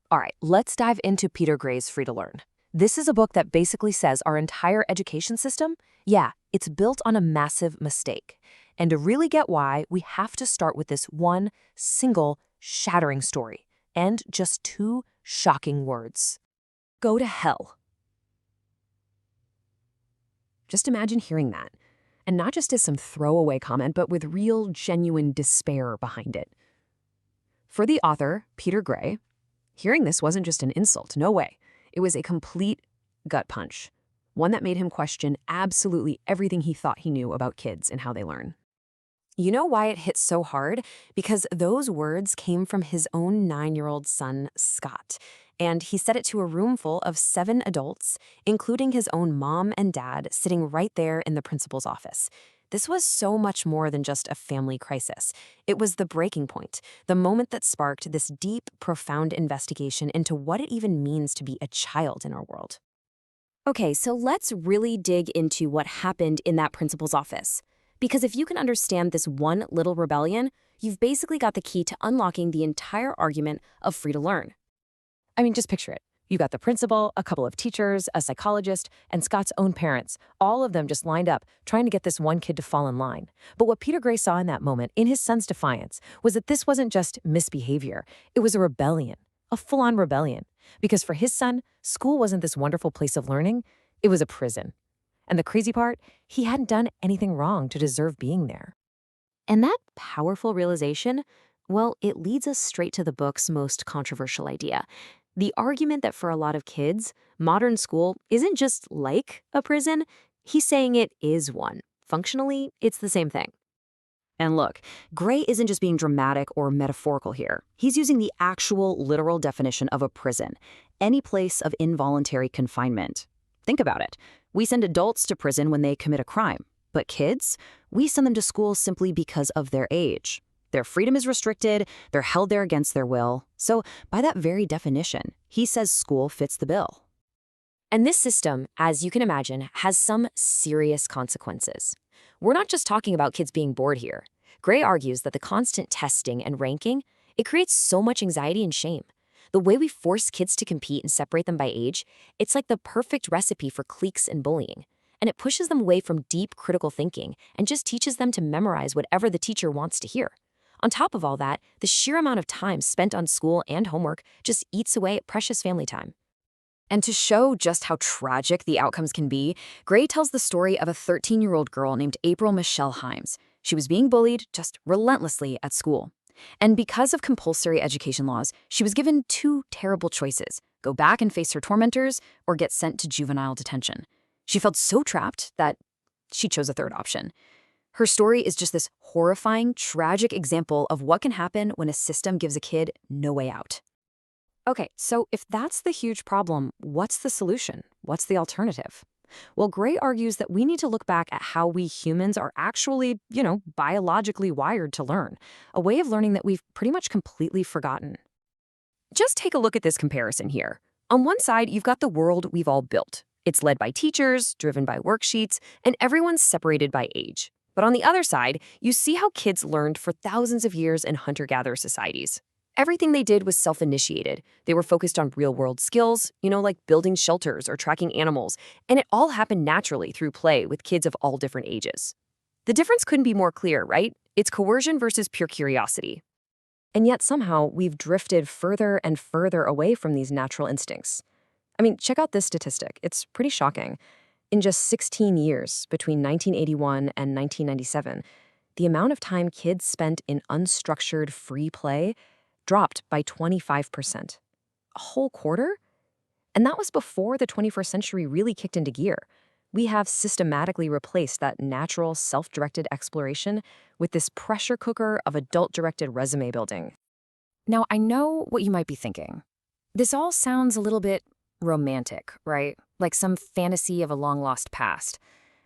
All right, let's dive into Peter Gray's Free to Learn. This is a book that basically says our entire education system, yeah, it's built on a massive mistake. And to really get why, we have to start with this one single shattering story and just two shocking words. Go to hell. Just imagine hearing that. And not just as some throwaway comment, but with real, genuine despair behind it. For the author, Peter Gray, hearing this wasn't just an insult, no way. It was a complete gut punch, one that made him question absolutely everything he thought he knew about kids and how they learn. You know why it hit so hard? Because those words came from his own 9-year-old son, Scott. And he said it to a room full of 7 adults, including his own mom and dad, sitting right there in the principal's office. This was so much more than just a family crisis. It was the breaking point, the moment that sparked this deep, profound investigation into what it even means to be a child in our world. Okay, so let's really dig into what happened in that principal's office. Because if you can understand this one little rebellion, you've basically got the key to unlocking the entire argument of free to learn. I mean, just picture it. You got the principal, a couple of teachers, a psychologist, and Scott's own parents, all of them just lined up, trying to get this one kid to fall in line. But what Peter Gray saw in that moment, in his son's defiance, was that this wasn't just misbehavior. It was a rebellion, a full-on rebellion. Because for his son, school wasn't this wonderful place of learning, it was a prison. And the crazy part, he hadn't done anything wrong to deserve being there. And that powerful realization, well, it leads us straight to the book's most controversial idea. The argument that for a lot of kids, modern school isn't just like a prison. He's saying it is one. Functionally, it's the same thing. And look, Gray isn't just being dramatic or metaphorical here. He's using the actual literal definition of a prison, any place of involuntary confinement. Think about it. We send adults to prison when they commit a crime. But kids, we send them to school simply because of their age. Their freedom is restricted, they're held there against their will. So by that very definition, he says school fits the bill. And this system, as you can imagine, has some serious consequences. We're not just talking about kids being bored here. Gray argues that the constant testing and ranking, it creates so much anxiety and shame. The way we force kids to compete and separate them by age, it's like the perfect recipe for cliques and bullying. And it pushes them away from deep critical thinking and just teaches them to memorize whatever the teacher wants to hear. On top of all that, the sheer amount of time spent on school and homework just eats away at precious family time. And to show just how tragic the outcomes can be, Gray tells the story of a 13-year-old girl named April Michelle Himes. She was being bullied just relentlessly at school. And because of compulsory education laws, she was given 2 terrible choices: go back and face her tormentors or get sent to juvenile detention. She felt so trapped that she chose a third option. Her story is just this horrifying, tragic example of what can happen when a system gives a kid no way out. Okay, so if that's the huge problem, what's the solution? What's the alternative? Well, Gray argues that we need to look back at how we humans are actually, biologically wired to learn, a way of learning that we've pretty much completely forgotten. Just take a look at this comparison here. On one side, you've got the world we've all built. It's led by teachers, driven by worksheets, and everyone's separated by age. But on the other side, you see how kids learned for thousands of years in hunter-gatherer societies. Everything they did was self-initiated. They were focused on real-world skills, like building shelters or tracking animals, and it all happened naturally through play with kids of all different ages. The difference couldn't be more clear, right? It's coercion versus pure curiosity. And yet somehow we've drifted further and further away from these natural instincts. I mean, check out this statistic. It's pretty shocking. In just 16 years, between 1981 and 1997, the amount of time kids spent in unstructured free play dropped by 25%. A whole quarter? And that was before the 21st century really kicked into gear. We have systematically replaced that natural, self-directed exploration with this pressure cooker of adult-directed resume building. Now, I know what you might be thinking. This all sounds a little bit romantic, right? Like some fantasy of a long-lost past.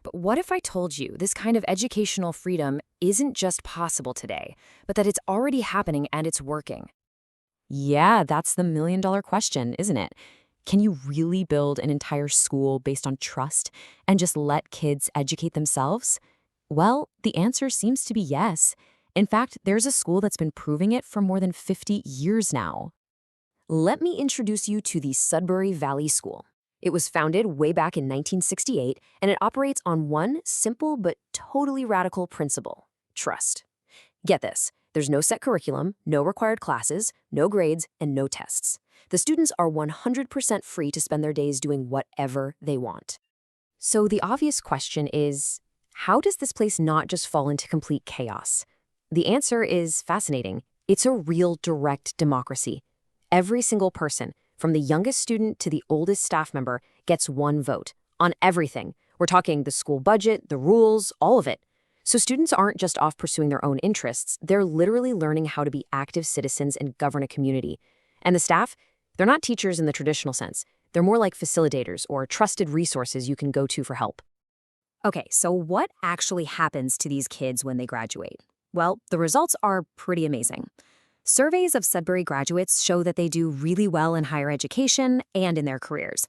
But what if I told you this kind of educational freedom isn't just possible today, but that it's already happening and it's working? Yeah, that's the million-dollar question, isn't it? Can you really build an entire school based on trust and just let kids educate themselves? Well, the answer seems to be yes. In fact, there's a school that's been proving it for more than 50 years now. Let me introduce you to the Sudbury Valley School. It was founded way back in 1968, and it operates on one simple but totally radical principle: trust. Get this, there's no set curriculum, no required classes, no grades, and no tests. The students are 100% free to spend their days doing whatever they want. So the obvious question is, how does this place not just fall into complete chaos? The answer is fascinating. It's a real direct democracy. Every single person, from the youngest student to the oldest staff member, gets one vote on everything. We're talking the school budget, the rules, all of it. So students aren't just off pursuing their own interests, they're literally learning how to be active citizens and govern a community. And the staff, they're not teachers in the traditional sense. They're more like facilitators or trusted resources you can go to for help. Okay, so what actually happens to these kids when they graduate? Well, the results are pretty amazing. Surveys of Sudbury graduates show that they do really well in higher education and in their careers.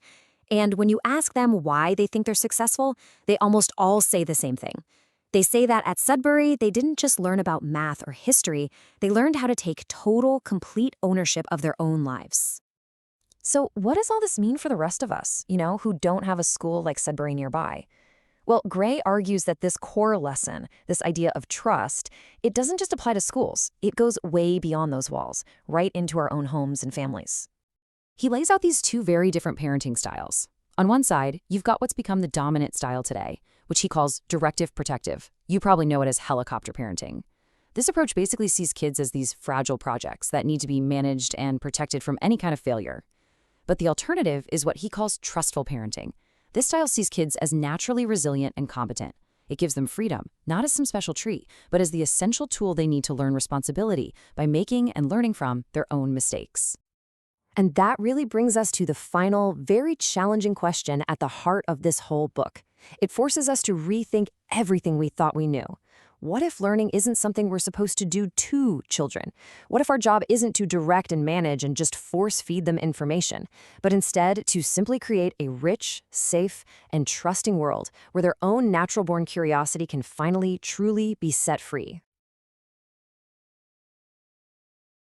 And when you ask them why they think they're successful, they almost all say the same thing. They say that at Sudbury, they didn't just learn about math or history, they learned how to take total, complete ownership of their own lives. So what does all this mean for the rest of us, who don't have a school like Sudbury nearby? Well, Gray argues that this core lesson, this idea of trust, it doesn't just apply to schools. It goes way beyond those walls, right into our own homes and families. He lays out these two very different parenting styles. On one side, you've got what's become the dominant style today, which he calls directive protective. You probably know it as helicopter parenting. This approach basically sees kids as these fragile projects that need to be managed and protected from any kind of failure. But the alternative is what he calls trustful parenting. This style sees kids as naturally resilient and competent. It gives them freedom, not as some special treat, but as the essential tool they need to learn responsibility by making and learning from their own mistakes. And that really brings us to the final, very challenging question at the heart of this whole book. It forces us to rethink everything we thought we knew. What if learning isn't something we're supposed to do to children? What if our job isn't to direct and manage and just force-feed them information, but instead to simply create a rich, safe, and trusting world where their own natural-born curiosity can finally, truly be set free?